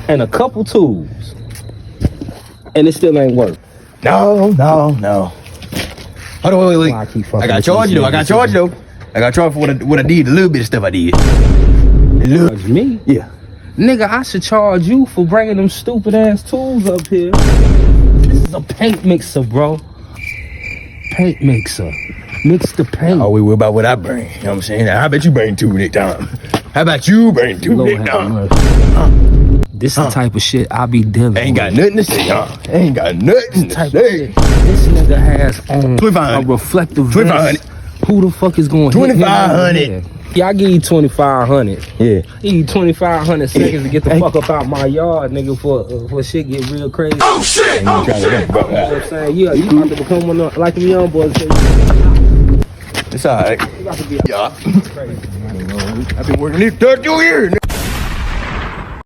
and a couple tools, and it still ain't work. No. Hold on, wait. I got charged though. I got charged for what I did. A little bit of stuff I did. Charge me? Yeah. Nigga, I should charge you for bringing them stupid ass tools up here. This is a paint mixer, bro. Paint mixer. Mix the paint. Oh, we worry about what I bring. You know what I'm saying? How about you bring two next time? How about you bring two next time? This is the type of shit I be dealing with. Ain't got nothing to say, huh? Ain't got nothing to say. This nigga has on a reflective vest. Who the fuck is going to hit him? 2,500. Yeah, I give you 2,500. Yeah. I give you 2,500 seconds to get the fuck up out my yard, nigga, for shit get real crazy. Oh shit! You know what I'm saying? Yeah, you about to become one of like them young boys. It's alright. Yeah. I've been working these 32 years.